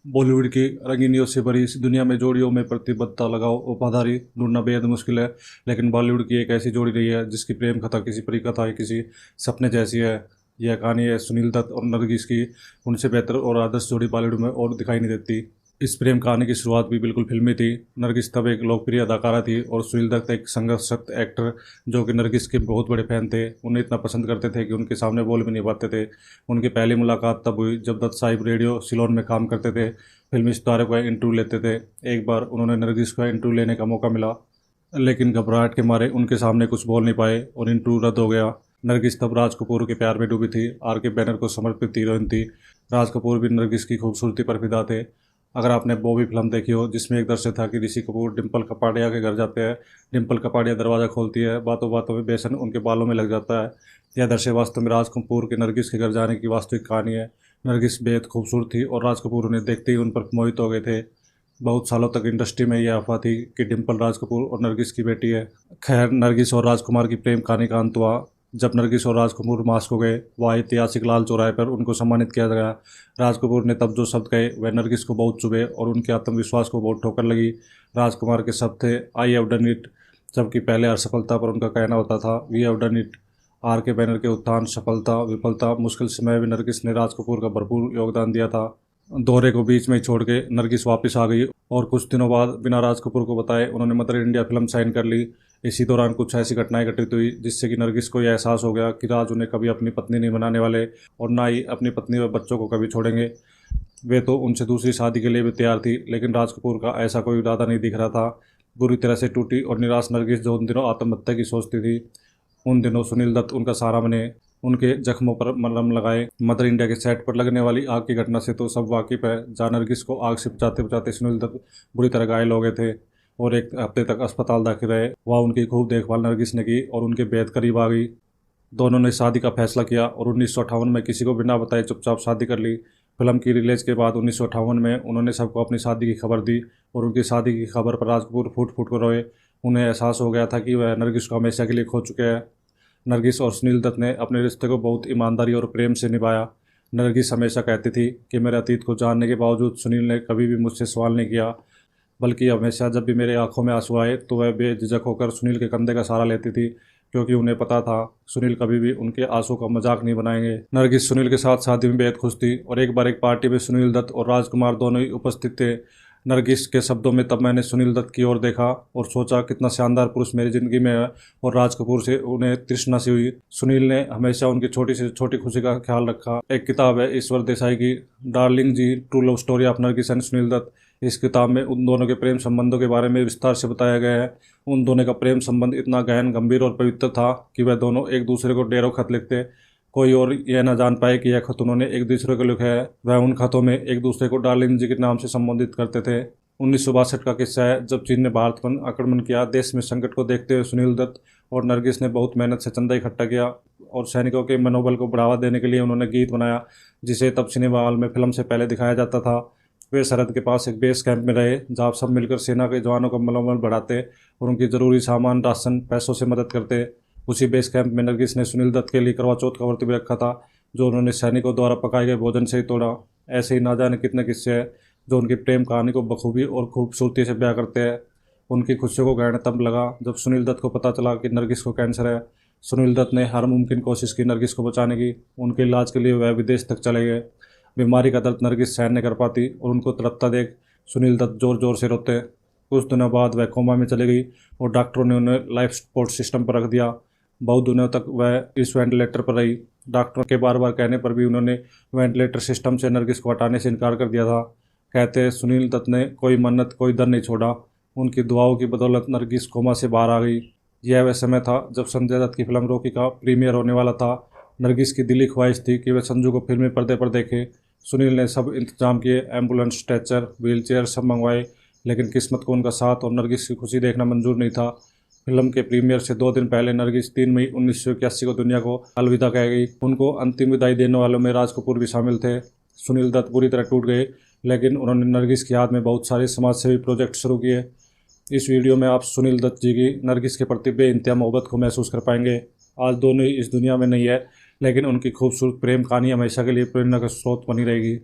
बॉलीवुड की रंगीनियों से भरी इस दुनिया में जोड़ियों में प्रतिबद्धता लगाओ वफादारी ढूंढना बेहद मुश्किल है। लेकिन बॉलीवुड की एक ऐसी जोड़ी रही है जिसकी प्रेम कथा किसी परी कथा है, किसी सपने जैसी है। यह कहानी है सुनील दत्त और नरगिस की। उनसे बेहतर और आदर्श जोड़ी बॉलीवुड में और दिखाई नहीं देती। इस प्रेम कहानी की शुरुआत भी बिल्कुल फिल्मी थी। नरगिस तब एक लोकप्रिय अदाकारा थी और सुनील दत्त एक संघर्षरत एक्टर जो कि नरगिस के बहुत बड़े फैन थे। उन्हें इतना पसंद करते थे कि उनके सामने बोल भी नहीं पाते थे। उनकी पहली मुलाकात तब हुई जब दत्त साहिब रेडियो सिलोन में काम करते थे, फिल्मी सितारे को इंटरव्यू लेते थे। एक बार उन्होंने नरगिस का इंटरव्यू लेने का मौका मिला, लेकिन घबराहट के मारे उनके सामने कुछ बोल नहीं पाए और इंटरव्यू रद्द हो गया। नरगिस तब राज कपूर के प्यार में डूबी थी। आर के बैनर को समर्पित हीरोइन थी। राज कपूर भी नरगिस की खूबसूरती पर फिदा थे। अगर आपने बॉबी फिल्म देखी हो जिसमें एक दृश्य था कि ऋषि कपूर डिम्पल कपाड़िया के घर जाते हैं, डिम्पल कपाड़िया दरवाज़ा खोलती है, बातों बातों में बेसन उनके बालों में लग जाता है। यह दृश्य वास्तव में राज कपूर के नरगिस के घर जाने की वास्तविक कहानी है। नरगिस बेहद खूबसूरत थी और राज कपूर उन्हें देखते ही उन पर मोहित हो गए थे। बहुत सालों तक इंडस्ट्री में यह अफवाह थी कि डिम्पल राज कपूर और नरगिस की बेटी है। खैर, नरगिस और राजकुमार की प्रेम कहानी का अंत हुआ जब नरगिस और राज कपूर मास्क हो गए। वह ऐतिहासिक लाल चौराहे पर उनको सम्मानित किया गया। राज कपूर ने तब जो शब्द कहे वह नरगिस को बहुत चुभे और उनके आत्मविश्वास को बहुत ठोकर लगी। राजकुमार के शब्द थे, आई हैव डन इट, जबकि पहले असफलता पर उनका कहना होता था, we have done it. R K banner के उत्थान, सफलता, विफलता, मुश्किल समय में नरगिस ने राज कपूर का भरपूर योगदान दिया था। दौरे को बीच में ही छोड़ के नरगिस वापस आ गई और कुछ दिनों बाद बिना राज कपूर को बताए उन्होंने मदर इंडिया फिल्म साइन कर ली। इसी दौरान कुछ ऐसी घटनाएं घटित हुई जिससे कि नरगिस को यह एहसास हो गया कि राज उन्हें कभी अपनी पत्नी नहीं बनाने वाले और ना ही अपनी पत्नी व बच्चों को कभी छोड़ेंगे। वे तो उनसे दूसरी शादी के लिए भी तैयार थी, लेकिन राज कपूर का ऐसा कोई इरादा नहीं दिख रहा था। बुरी तरह से टूटी और निराश नरगिस जो उन दिनों आत्महत्या की सोचती थी, उन दिनों सुनील दत्त उनका सहारा बने, उनके जख्मों पर मलहम लगाए। मदर इंडिया के सेट पर लगने वाली आग की घटना से तो सब वाकिफ है, जहाँ नरगिस को आग से बचाते बचाते सुनील दत्त बुरी तरह घायल हो गए थे और एक हफ्ते तक अस्पताल दाखिल रहे। वहाँ उनकी खूब देखभाल नरगिस ने की और उनके बेहद करीब आ गई। दोनों ने शादी का फैसला किया और 1958 में किसी को बिना बताए चुपचाप शादी कर ली। फिल्म की रिलीज के बाद 1958 में उन्होंने सबको अपनी शादी की खबर दी और उनकी शादी की खबर पर राज कपूर फूट फूट कर रोए। उन्हें एहसास हो गया था कि वह नरगिस को हमेशा के लिए खो चुके हैं। नरगिस और सुनील दत्त ने अपने रिश्ते को बहुत ईमानदारी और प्रेम से निभाया। नरगिस हमेशा कहती थी कि मेरे अतीत को जानने के बावजूद सुनील ने कभी भी मुझसे सवाल नहीं किया, बल्कि हमेशा जब भी मेरे आंखों में आंसू आए तो वह बेझिझक होकर सुनील के कंधे का सहारा लेती थी, क्योंकि उन्हें पता था सुनील कभी भी उनके आंसू का मजाक नहीं बनाएंगे। नरगिस सुनील के साथ शादी में बेहद खुश थी और एक बार एक पार्टी में सुनील दत्त और राजकुमार दोनों ही उपस्थित थे। नरगिस के शब्दों में, तब मैंने सुनील दत्त की ओर देखा और सोचा कितना शानदार पुरुष मेरी ज़िंदगी में है, और राज कपूर से उन्हें तृष्णा सी हुई। सुनील ने हमेशा उनकी छोटी से छोटी खुशी का ख्याल रखा। एक किताब है ईश्वर देसाई की, darling ji true love story of Nargis and Sunil Dutt. इस किताब में उन दोनों के प्रेम संबंधों के बारे में विस्तार से बताया गया है। उन दोनों का प्रेम संबंध इतना गहन, गंभीर और पवित्र था कि वह दोनों एक दूसरे को ढेरों खत लिखते, कोई और यह न जान पाए कि यह खत उन्होंने एक दूसरे को लिखा है। वह उन खतों में एक दूसरे को डार्लिंग जी के नाम से संबोधित करते थे। 1962 का किस्सा है, जब चीन ने भारत पर आक्रमण किया। देश में संकट को देखते हुए सुनील दत्त और नरगिस ने बहुत मेहनत से चंदा इकट्ठा किया और सैनिकों के मनोबल को बढ़ावा देने के लिए उन्होंने गीत बनाया, जिसे तब सिनेमा हॉल में फिल्म से पहले दिखाया जाता था। वे सरहद के पास एक बेस कैंप में रहे, जहाँ सब मिलकर सेना के जवानों का मनोबल बढ़ाते और उनकी ज़रूरी सामान, राशन, पैसों से मदद करते। उसी बेस कैंप में नरगिस ने सुनील दत्त के लिए करवा चौथ का व्रत भी रखा था, जो उन्होंने सैनिकों द्वारा पकाए गए भोजन से ही तोड़ा। ऐसे ही ना जाने कितने किस्से हैं जो उनकी प्रेम कहानी को बखूबी और खूबसूरती से बयां करते हैं। उनकी खुशियों को गहन तब लगा जब सुनील दत्त को पता चला कि नरगिस को कैंसर है। सुनील दत्त ने हर मुमकिन कोशिश की नरगिस को बचाने की। उनके इलाज के लिए वह विदेश तक चले गए। बीमारी का दर्द नरगिस सहन नहीं कर पाती और उनको तड़पता देख सुनील दत्त जोर जोर से रोते। कुछ दिनों बाद वह कोमा में चली गई और डॉक्टरों ने उन्हें लाइफ सपोर्ट सिस्टम पर रख दिया। बहुत दिनों तक वह इस वेंटिलेटर पर रही। डॉक्टरों के बार बार कहने पर भी उन्होंने वेंटिलेटर सिस्टम से नरगिस को हटाने से इनकार कर दिया था। कहते सुनील दत्त ने कोई मन्नत, कोई दर नहीं छोड़ा। उनकी दुआओं की बदौलत नरगिस कोमा से बाहर आ गई। यह वह समय था जब संजय दत्त की फिल्म रॉकी का प्रीमियर होने वाला था। नरगिस की दिली ख्वाहिश थी कि वह संजू को फिल्मी पर्दे पर देखे। सुनील ने सब इंतजाम किए, एम्बुलेंस, स्ट्रेचर, व्हीलचेयर सब मंगवाए, लेकिन किस्मत को उनका साथ और नरगिस की खुशी देखना मंजूर नहीं था। फिल्म के प्रीमियर से 2 दिन पहले नरगिस 3 मई 1981 को दुनिया को अलविदा कह गई। उनको अंतिम विदाई देने वालों में राज कपूर भी शामिल थे। सुनील दत्त बुरी तरह टूट गए, लेकिन उन्होंने नरगिस की याद में बहुत सारे समाजसेवी प्रोजेक्ट शुरू किए। इस वीडियो में आप सुनील दत्त जी की नरगिस के प्रति बेइंतहा मोहब्बत को महसूस कर पाएंगे। आज दोनों ही इस दुनिया में नहीं है, लेकिन उनकी खूबसूरत प्रेम कहानी हमेशा के लिए प्रेरणा का स्रोत बनी रहेगी।